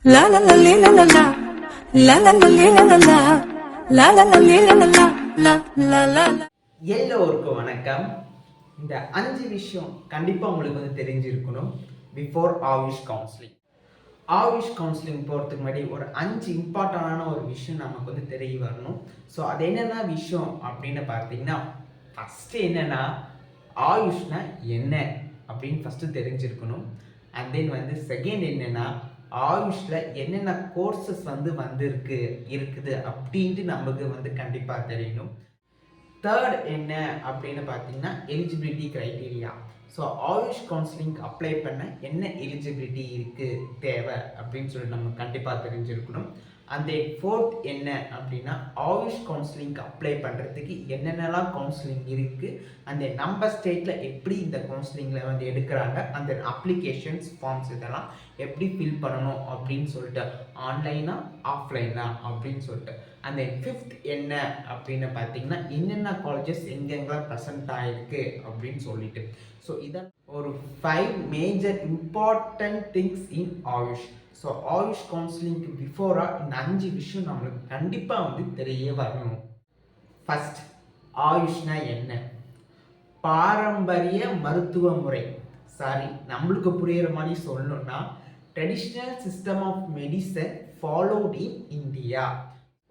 La la la li la la la la la la li la la la la la la li la la la la la la. எல்லோருக்கும் வணக்கம். இந்த 5 விஷயம் கண்டிப்பாக உங்களுக்கு வந்து தெரிஞ்சிருக்கணும். பிஃபோர் ஆயுஷ் கவுன்சிலிங் போகிறதுக்கு முன்னாடி ஒரு 5 இம்பார்ட்டண்டான ஒரு விஷயம் நமக்கு வந்து தெரிய வரணும். ஸோ அது என்னென்ன விஷயம் அப்படின்னு பார்த்தீங்கன்னா, ஃபஸ்ட்டு என்னென்னா ஆயுஷ்னா என்ன அப்படின்னு ஃபஸ்ட்டு தெரிஞ்சிருக்கணும். அண்ட் தென் வந்து செகண்ட் என்னென்னா ஆயுஷில் என்னென்ன கோர்சஸ் வந்து இருக்குது அப்படின்ட்டு நமக்கு வந்து கண்டிப்பாக தெரியணும். தேர்ட் என்ன அப்படின்னு பார்த்தீங்கன்னா eligibility criteria. So AYUSH counselling apply பண்ண என்ன எலிஜிபிலிட்டி இருக்குது தேவை அப்படின்னு சொல்லிட்டு நம்ம கண்டிப்பாக தெரிஞ்சிருக்கணும். அந்த ஃபோர்த் என்ன அப்படின்னா ஆயுஷ் கவுன்சிலிங்க்கு அப்ளை பண்ணுறதுக்கு என்னென்னலாம் கவுன்சிலிங் இருக்குது, அந்த நம்ம ஸ்டேட்டில் எப்படி இந்த கவுன்சிலிங்கில் வந்து எடுக்கிறாங்க, அந்த அப்ளிகேஷன்ஸ் ஃபார்ம்ஸ் இதெல்லாம் எப்படி ஃபில் பண்ணணும் அப்படின்னு சொல்லிட்டு, ஆன்லைனா ஆஃப்லைனா அப்படின்னு சொல்லிட்டு. அந்த ஃபிஃப்த் என்ன அப்படின்னு பார்த்தீங்கன்னா என்னென்ன காலேஜஸ் எங்கெங்கெல்லாம் ப்ரெசென்ட் ஆகிருக்கு அப்படின்னு சொல்லிட்டு. ஸோ இதான் ஒரு 5 major important things in Ayush. So Ayush கவுன்சிலிங்க்கு பிஃபோராக இந்த 5 விஷயம் நம்மளுக்கு கண்டிப்பாக வந்து தெரிய வரணும். ஃபஸ்ட், ஆயுஷ்னா என்ன? பாரம்பரிய மருத்துவ முறை. நம்மளுக்கு புரிகிற மாதிரி சொல்லணும்னா traditional system of medicine followed in India.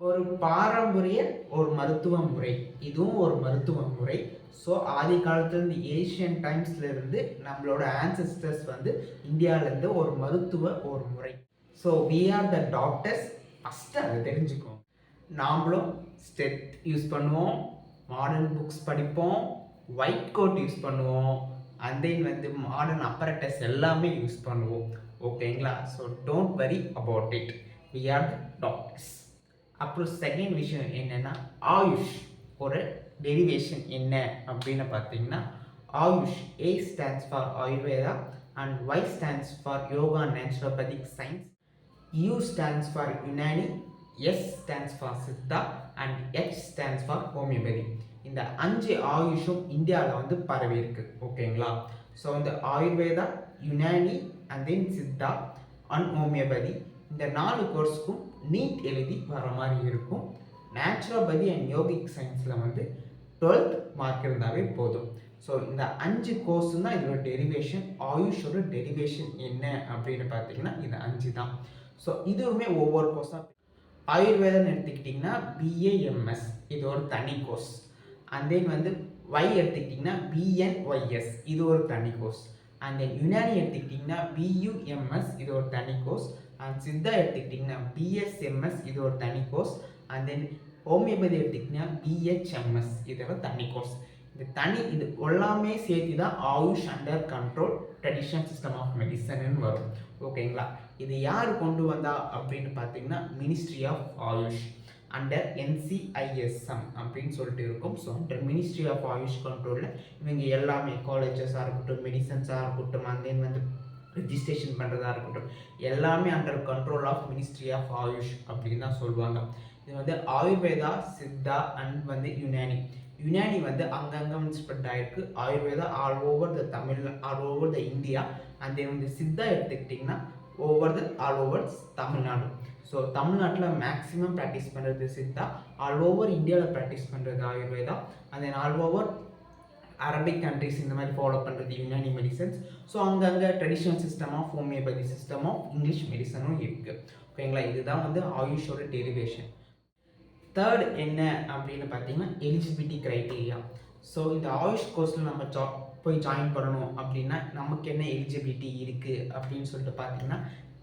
ஒரு பாரம்பரிய ஒரு மருத்துவ முறை, இதுவும் ஒரு மருத்துவ முறை. ஸோ ஆதி காலத்துலேருந்து ஏஷியன் டைம்ஸ்லேருந்து நம்மளோட ஆன்செஸ்டர்ஸ் வந்து இந்தியாவிலேருந்து ஒரு மருத்துவ ஒரு முறை. So we are the doctors. First அதை தெரிஞ்சுக்கோம். நாமளும் ஸ்டெத் யூஸ் பண்ணுவோம், மாடர்ன் புக்ஸ் படிப்போம், ஒயிட் கோட் யூஸ் பண்ணுவோம், அண்ட் தென் வந்து மாடர்ன் அப்பரட்டஸ் எல்லாமே யூஸ் பண்ணுவோம். ஓகேங்களா? So don't worry about it, we are the doctors. அப்புறம் செகண்ட் விஷயம் என்னென்னா ஆயுஷ் ஒரு டெரிவேஷன் என்ன அப்படின்னு பார்த்தீங்கன்னா, AYUSH A stands for Ayurveda and Y stands for yoga naturopathic science, U stands for Unani, S stands for Siddha and H stands for homeopathy. இந்த 5 ஆயுஷும் இந்தியாவில் வந்து பரவி இருக்கு. ஓகேங்களா? ஸோ இந்த Ayurveda, Unani and then Siddha and homeopathy இந்த 4 கோர்ஸுக்கும் நீட் எழுதி வர மாதிரி இருக்கும். நேச்சுரோபதி அண்ட் யோகிக் சயின்ஸில் வந்து 12th மார்க் இருந்தாவே போதும். ஸோ இந்த 5 கோர்ஸும் தான் இதோட டெரிவேஷன். ஆயுஷோட டெரிவேஷன் என்ன அப்படின்னு பார்த்தீங்கன்னா இது 5 தான். ஸோ இதுவுமே ஒவ்வொரு கோர்ஸாக, ஆயுர்வேதம் எடுத்துக்கிட்டிங்கன்னா பிஏஎம்எஸ் இது ஒரு தனி கோர்ஸ். அண்ட் தென் வந்து ஒய் எடுத்துக்கிட்டிங்கன்னா பிஎன்ஒய்எஸ் இது ஒரு தனி கோர்ஸ். அண்ட் தென் யுனானி எடுத்துக்கிட்டிங்கன்னா பியூஎம்எஸ் இது ஒரு தனி கோர்ஸ். அண்ட் சித்தா எடுத்துக்கிட்டிங்கன்னா பிஎஸ்எம்எஸ் இது ஒரு தனி கோர்ஸ். அண்ட் தென் ஹோமியோபதி எடுத்துக்கிட்டிங்கன்னா பிஹெச்எம்எஸ் இதெல்லாம் தனி கோர்ஸ். இது எல்லாமே சேர்த்து தான் AYUSH under control traditional system of medicine வரும். ஓகேங்களா? இது யார் கொண்டு வந்தா அப்படின்னு பார்த்தீங்கன்னா ministry of AYUSH under NCISM அப்படின்னு சொல்லிட்டு இருக்கும். So under ministry of AYUSH கண்ட்ரோலில் இவங்க எல்லாமே காலேஜஸாக இருக்கட்டும், மெடிசன்ஸாக இருக்கட்டும், அண்ட் தென் வந்து ரிஜிஸ்ட்ரேஷன் பண்ணுறதா இருக்கட்டும், எல்லாமே under control of ministry of AYUSH அப்படின்னு தான் சொல்லுவாங்க. இது வந்து ஆயுர்வேதா, சித்தா அண்ட் வந்து யுனானி வந்து அங்கங்கே வந்து ஸ்ப்ரெட் ஆகிருக்கு. Ayurveda all over the India. And then வந்து சித்தா எடுத்துக்கிட்டிங்கன்னா ஆல் ஓவர் தமிழ்நாடு. ஸோ தமிழ்நாட்டில் மேக்ஸிமம் ப்ராக்டிஸ் பண்ணுறது சித்தா, ஆல் ஓவர் இந்தியாவில் ப்ராக்டிஸ் பண்ணுறது Ayurveda, and then all over Arabic countries இந்த மாதிரி ஃபாலோ பண்ணுறது யுனானி மெடிசன்ஸ். ஸோ அங்கங்கே traditional system of homeopathy system of English மெடிசனும் இருக்குது. ஓகேங்களா? இதுதான் வந்து ஆயுஷோட டெரிவேஷன். தேர்ட் என்ன அப்படின்னு பார்த்தீங்கன்னா எலிஜிபிலிட்டி க்ரைட்டீரியா. ஸோ இந்த ஆயுஷ் கோர்ஸில் நம்ம போய் ஜாயின் பண்ணணும் அப்படின்னா நமக்கு என்ன எலிஜிபிலிட்டி இருக்குது அப்படின்னு சொல்லிட்டு பார்த்தீங்கன்னா,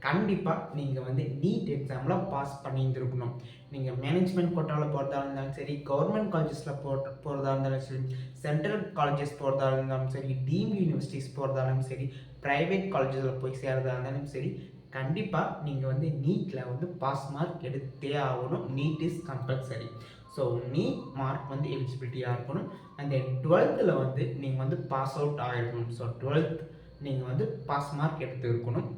கண்டிப்பாக நீங்கள் வந்து நீட் எக்ஸாமில் பாஸ் பண்ணியிருந்துருக்கணும். நீங்கள் மேனேஜ்மெண்ட் கோட்டாவில் போகிறதா இருந்தாலும் சரி, கவர்மெண்ட் காலேஜஸில் போகிறதா இருந்தாலும் சரி, சென்ட்ரல் காலேஜஸ் போகிறதா இருந்தாலும் சரி, டீம்டு யூனிவர்சிட்டிஸ் போகிறதாலும் சரி, ப்ரைவேட் காலேஜஸில் போய் சேர்றதா இருந்தாலும் சரி, கண்டிப்பாக நீங்கள் வந்து நீட்டில் வந்து பாஸ் மார்க் எடுத்தே ஆகணும். NEET is compulsory. So NEET mark வந்து எலிஜிபிலிட்டியாக இருக்கணும். அண்ட் தென் 12th வந்து நீங்கள் வந்து பாஸ் அவுட் ஆகிருக்கணும். ஸோ 12th நீங்கள் வந்து பாஸ் மார்க் எடுத்து இருக்கணும்.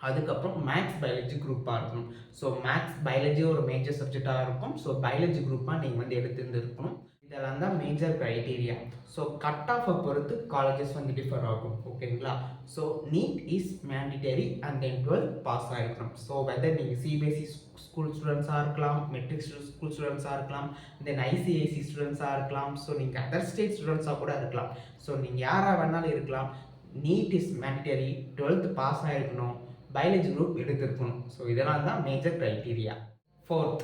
அதுக்கப்புறம் மேக்ஸ் பயாலஜி குரூப்பாக இருக்கணும். ஸோ மேக்ஸ் பயாலஜி ஒரு மேஜர் சப்ஜெக்டாக இருக்கும். ஸோ பயாலஜி குரூப்பாக நீங்கள் வந்து எடுத்துருந்துருக்கணும். இதெல்லாம் தான் மேஜர் க்ரைட்டீரியா. ஸோ கட் ஆஃபை பொறுத்து காலேஜஸ் வந்து டிஃபர் ஆகும். ஓகேங்களா? So NEET is mandatory and then 12th pass ஆகிருக்கணும். ஸோ வெதர் நீங்கள் சிபிஎஸ்சி ஸ்கூல் ஸ்டூடெண்ட்ஸாக இருக்கலாம், மெட்ரிக் ஸ்கூல் ஸ்டூடெண்ட்ஸாக இருக்கலாம், தென் ஐசிஐசி ஸ்டூடெண்ட்ஸாக இருக்கலாம், ஸோ நீங்கள் அதர் ஸ்டேட் ஸ்டூடெண்ட்ஸாக கூட இருக்கலாம். ஸோ நீங்கள் யாராக வேணாலும் இருக்கலாம். NEET is mandatory, 12th pass ஆகிருக்கணும், பயாலஜி குரூப் எடுத்திருக்கணும். ஸோ இதெல்லாம் தான் மேஜர் க்ரைட்டீரியா. 4th,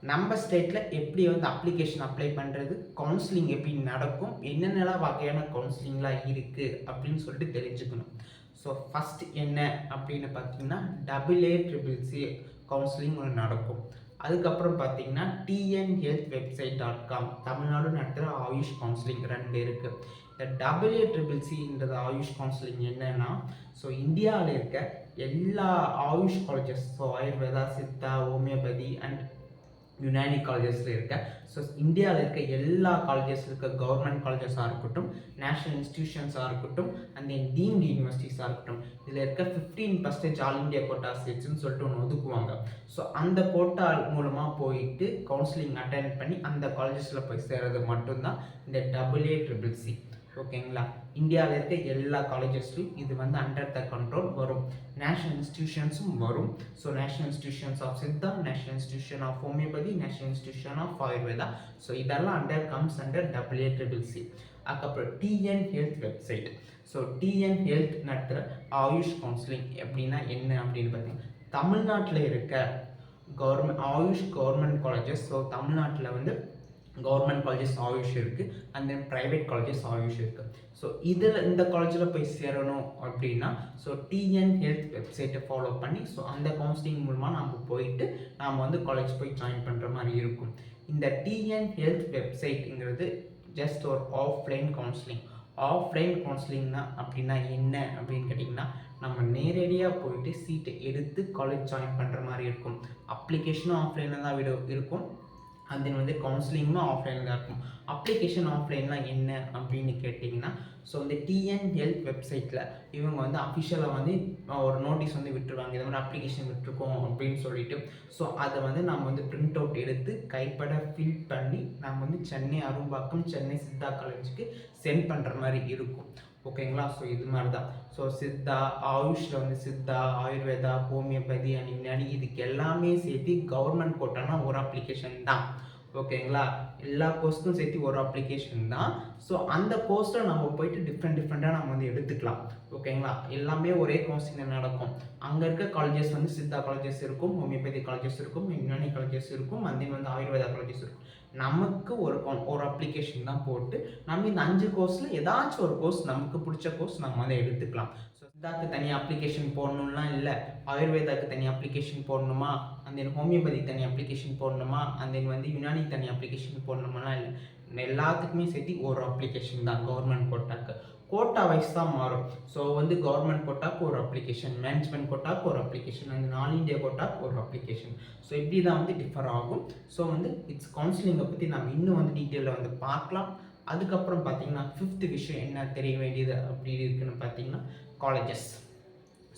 நம்ம ஸ்டேட்டில் எப்படி வந்து அப்ளிகேஷன் அப்ளை பண்ணுறது, கவுன்சிலிங் எப்படி நடக்கும், என்னென்னலாம் வகையான கவுன்சிலிங்லாம் இருக்குது அப்படின்னு சொல்லிட்டு தெரிஞ்சுக்கணும். ஸோ ஃபஸ்ட் என்ன அப்படின்னு பார்த்தீங்கன்னா AACCC கவுன்சிலிங் ஒன்று நடக்கும். அதுக்கப்புறம் பார்த்தீங்கன்னா tnhealthwebsite.com தமிழ்நாடு நடத்துகிற ஆயுஷ் கவுன்சிலிங் 2 இருக்குது. இந்த AACCன்றது ஆயுஷ் கவுன்சிலிங் என்னன்னா, ஸோ இந்தியாவில் இருக்க எல்லா Ayush colleges, so Ayurveda, Siddha, homeopathy and Unani காலேஜஸில் இருக்க, ஸோ இந்தியாவில் இருக்க எல்லா காலேஜஸில் இருக்க கவர்மெண்ட் காலேஜஸாக இருக்கட்டும், நேஷ்னல் இன்ஸ்டிடியூஷன்ஸாக இருக்கட்டும், அண்ட் தென் டீம்டு யூனிவர்சிட்டிஸாக இருக்கட்டும், இதில் இருக்க 15% ஆல் இண்டியா கோட்டா சீட்ஸ்ன்னு சொல்லிட்டு ஒன்று ஒதுக்குவாங்க. ஸோ அந்த கோட்டா மூலமாக போயிட்டு கவுன்சிலிங் அட்டென்ட் பண்ணி அந்த காலேஜஸில் போய் சேர்றது மட்டும்தான் இந்த AACCC. ஓகேங்களா? இந்தியாவில் இருக்க எல்லா காலேஜஸ்லையும் இது வந்து அண்டர் த கண்ட்ரோல் வரும். நேஷ்னல் இன்ஸ்டிடியூஷன்ஸும் வரும். So national institutions of Siddha, national institution of homeopathy, national institution of Ayurveda, so இதெல்லாம் கம்ஸ் அண்டர் AACCC. அதுக்கப்புறம் TN health website. So TN health நடத்துகிற ஆயுஷ் கவுன்சிலிங் எப்படின்னா என்ன அப்படின்னு பார்த்தீங்கன்னா, தமிழ்நாட்டில் இருக்க ஆயுஷ் கவர்மெண்ட் காலேஜஸ், ஸோ தமிழ்நாட்டில் வந்து கவர்மெண்ட் காலேஜஸ் ஆயுஷ் இருக்குது, and then private colleges AYUSH இருக்குது. ஸோ இதில் இந்த காலேஜில் போய் சேரணும் அப்படின்னா, ஸோ TN ஹெல்த் வெப்சைட்டை ஃபாலோ பண்ணி, ஸோ அந்த கவுன்சிலிங் மூலமாக நம்ம போயிட்டு நாம் வந்து காலேஜ் போய் ஜாயின் பண்ணுற மாதிரி இருக்கும். இந்த TN ஹெல்த் வெப்சைட்டுங்கிறது ஜஸ்ட் ஒரு ஆஃப்லைன் கவுன்சிலிங். ஆஃப்லைன் கவுன்சிலிங்னா அப்படின்னா என்ன அப்படின்னு கேட்டிங்கன்னா, நம்ம நேரடியாக போயிட்டு சீட்டை எடுத்து காலேஜ் ஜாயின் பண்ணுற மாதிரி இருக்கும். அப்ளிகேஷனும் ஆஃப்லைனில் தான் இருக்கும், அண்ட் தென் வந்து கவுன்சிலிங்கும் ஆஃப்லைனில் தான் இருக்கும். அப்ளிகேஷன் ஆஃப்லைன்லாம் என்ன அப்படின்னு கேட்டிங்கன்னா, ஸோ இந்த TN ஹெல்த் வெப்சைட்டில் இவங்க வந்து அஃபிஷியலாக வந்து ஒரு நோட்டீஸ் வந்து விட்டுருவாங்க, இந்த மாதிரி அப்ளிகேஷன் விட்டுருக்கோம் அப்படின்னு சொல்லிட்டு. ஸோ அதை வந்து நம்ம வந்து பிரிண்ட் அவுட் எடுத்து கைப்பட ஃபில் பண்ணி நம்ம வந்து சென்னை அரும்பாக்கம், சென்னை சித்தா காலேஜுக்கு சென்ட் பண்ணுற மாதிரி இருக்கும். ஓகேங்களா? ஸோ இது மாதிரி தான். ஸோ சித்தா ஆயுஷில் வந்து சித்தா, ஆயுர்வேதா, ஹோமியோபதி அண்ட் யுனானி இதுக்கு எல்லாமே சேர்த்து கவர்மெண்ட் கோட்டானா ஒரு அப்ளிகேஷன் தான். ஓகேங்களா? எல்லா கோர்ஸ்க்கும் சேர்த்து ஒரு அப்ளிகேஷன் தான். ஸோ அந்த கோர்ஸில் நம்ம போயிட்டு டிஃப்ரெண்ட்டாக நம்ம வந்து எடுத்துக்கலாம். ஓகேங்களா? எல்லாமே ஒரே கவுன்சிலிங் நடக்கும். அங்கே இருக்க காலேஜஸ் வந்து சித்தா காலேஜஸ் இருக்கும், ஹோமியோபதி காலேஜஸ் இருக்கும், யுனானி காலேஜஸ் இருக்கும், அண்ட் தென் வந்து ஆயுர்வேதா காலேஜஸ் இருக்கும். நமக்கு ஒரு அப்ளிகேஷன் தான் போட்டு நம்ம இந்த 5 கோர்ஸில் ஏதாச்சும் ஒரு கோர்ஸ் நமக்கு பிடிச்ச கோர்ஸ் நம்ம வந்து எடுத்துக்கலாம். ஸோ சித்தாக்கு தனியாக அப்ளிகேஷன் போடணும்லாம் இல்லை, ஆயுர்வேதாக்கு தனி அப்ளிகேஷன் போடணுமா, அண்ட் தென் ஹோமியோபதி தனி அப்ளிகேஷன் போடணுமா, அண்ட் தென் வந்து யுனானி தனி அப்ளிகேஷன் போடணுமாலாம் இல்லை. எல்லாத்துக்குமே சேர்த்து ஒரு அப்ளிகேஷன் தான் கவர்மெண்ட் கோட்டாக்கு. கோட்டா வைஸ் தான் மாறும். ஸோ வந்து கவர்மெண்ட் கோட்டாக்கு ஒரு அப்ளிகேஷன், மேனேஜ்மெண்ட் கோட்டாக்கு ஒரு அப்ளிகேஷன், அந்த ஆல் இண்டியா கோட்டாக்கு ஒரு அப்ளிகேஷன். ஸோ இப்படி தான் வந்து டிஃபர் ஆகும். ஸோ வந்து இட்ஸ் கவுன்சிலிங்கை பற்றி நம்ம இன்னும் வந்து டீட்டெயிலில் வந்து பார்க்கலாம். அதுக்கப்புறம் பார்த்தீங்கன்னா 5th விஷயம் என்ன தெரிய வேண்டியது அப்படி இருக்குன்னு பார்த்தீங்கன்னா, காலேஜஸ்.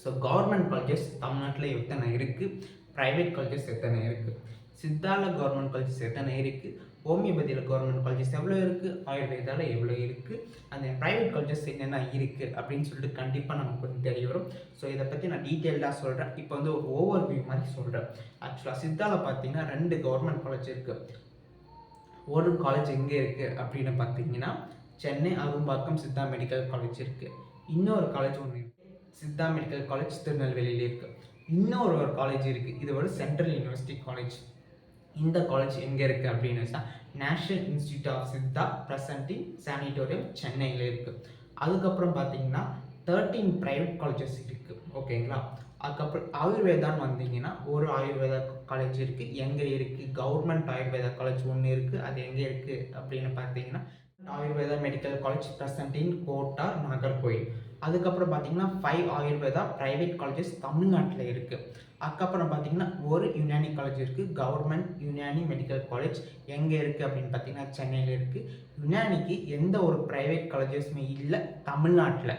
ஸோ கவர்மெண்ட் காலேஜஸ் தமிழ்நாட்டில் எத்தனை இருக்குது, ப்ரைவேட் காலேஜஸ் எத்தனை இருக்குது, சித்தாவில் கவர்மெண்ட் காலேஜஸ் எத்தனை இருக்குது, ஹோமியோபதியில் கவர்மெண்ட் காலேஜஸ் எவ்வளோ இருக்குது, ஆயுர்வேதாவில் எவ்வளோ இருக்குது, அந்த ப்ரைவேட் காலேஜஸ் என்னென்ன இருக்குது அப்படின்னு சொல்லிட்டு கண்டிப்பாக நமக்கு வந்து தெரிய வரும். ஸோ இதை பற்றி நான் டீட்டெயில்டாக சொல்கிறேன். இப்போ வந்து ஒரு ஓவர் வியூ மாதிரி சொல்கிறேன். ஆக்சுவலாக சித்தாவில் பார்த்தீங்கன்னா 2 கவர்மெண்ட் காலேஜ் இருக்குது. ஒரு காலேஜ் எங்கே இருக்குது அப்படின்னு பார்த்தீங்கன்னா, சென்னை அரும்பாக்கம் சித்தா மெடிக்கல் காலேஜ் இருக்குது. இன்னொரு காலேஜ் ஒன்று இருக்குது, சித்தா மெடிக்கல் காலேஜ் திருநெல்வேலியில் இருக்குது. இன்னொரு காலேஜ் இருக்குது, இது ஒரு சென்ட்ரல் யூனிவர்சிட்டி காலேஜ். இந்த காலேஜ் எங்கே இருக்குது அப்படின்னு வச்சா, national institute of Siddha presenting sanatorium சென்னையில் இருக்குது. அதுக்கப்புறம் பார்த்தீங்கன்னா 13 ப்ரைவேட் காலேஜஸ் இருக்குது. ஓகேங்களா? அதுக்கப்புறம் ஆயுர்வேதான்னு வந்தீங்கன்னா ஒரு ஆயுர்வேதா காலேஜ் இருக்குது. எங்கே இருக்குது? கவர்மெண்ட் ஆயுர்வேதா காலேஜ் ஒன்று இருக்குது. அது எங்கே இருக்குது அப்படின்னு பார்த்தீங்கன்னா, Ayurveda medical college presenting Kottar, Nagercoil. அதுக்கப்புறம் பார்த்தீங்கன்னா 5 ஆயுர்வேதா ப்ரைவேட் காலேஜஸ் தமிழ்நாட்டில் இருக்குது. அதுக்கப்புறம் பார்த்தீங்கன்னா ஒரு யுனானி காலேஜ் இருக்குது, கவர்மெண்ட் யுனானி மெடிக்கல் காலேஜ். எங்கே இருக்குது அப்படின்னு பார்த்தீங்கன்னா சென்னையில் இருக்குது. யுனானிக்கு எந்த ஒரு ப்ரைவேட் காலேஜஸுமே இல்லை தமிழ்நாட்டில்.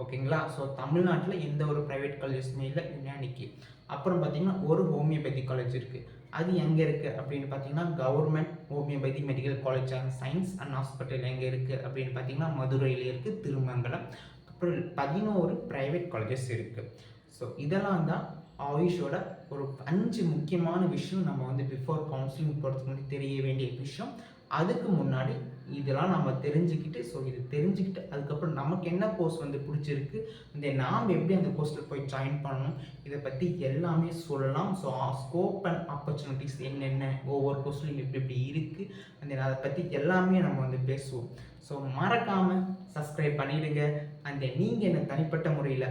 ஓகேங்களா? ஸோ தமிழ்நாட்டில் எந்த ஒரு ப்ரைவேட் காலேஜஸுமே இல்லை யுனானிக்கு. அப்புறம் பார்த்தீங்கன்னா ஒரு ஹோமியோபதி காலேஜ் இருக்குது. அது எங்கே இருக்குது அப்படின்னு பார்த்தீங்கன்னா government homeopathy medical college and science and hospital எங்கே இருக்குது அப்படின்னு பார்த்தீங்கன்னா மதுரையில் இருக்குது, திருமங்கலம். அப்புறம் 11 ப்ரைவேட் காலேஜஸ் இருக்குது. ஸோ இதெல்லாம் தான் ஆயுஷோட ஒரு 5 முக்கியமான விஷயம் நம்ம வந்து பிஃபோர் கவுன்சிலிங் போகிறதுக்கு முன்னாடி தெரிய வேண்டிய விஷயம். அதுக்கு முன்னாடி இதெல்லாம் நம்ம தெரிஞ்சுக்கிட்டு, ஸோ இது தெரிஞ்சுக்கிட்டு அதுக்கப்புறம் நமக்கு என்ன கோர்ஸ் வந்து பிடிச்சிருக்கு, இந்த நாம் எப்படி அந்த கோர்ஸில் போய் ஜாயின் பண்ணணும், இதை பற்றி எல்லாமே சொல்லலாம். ஸோ ஸ்கோப் அண்ட் ஆப்பர்ச்சுனிட்டிஸ் என்னென்ன, ஒவ்வொரு கோர்ஸ்லையும் எப்படி எப்படி இருக்குது, அந்த அதை பற்றி எல்லாமே நம்ம வந்து பேசுவோம். ஸோ மறக்காமல் சப்ஸ்கிரைப் பண்ணிவிடுங்க. அந்த நீங்கள் என்ன தனிப்பட்ட முறையில்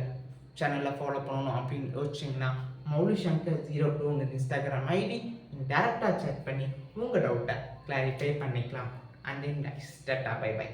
சேனலில் ஃபாலோ பண்ணணும் அப்படின்னு யோசிச்சிங்கன்னா maulishankar02 இன்ஸ்டாகிராம் ஐடி டேரெக்டாக சேட் பண்ணி உங்கள் டவுட்டை கிளாரிஃபை பண்ணிக்கலாம். And then tata bye by.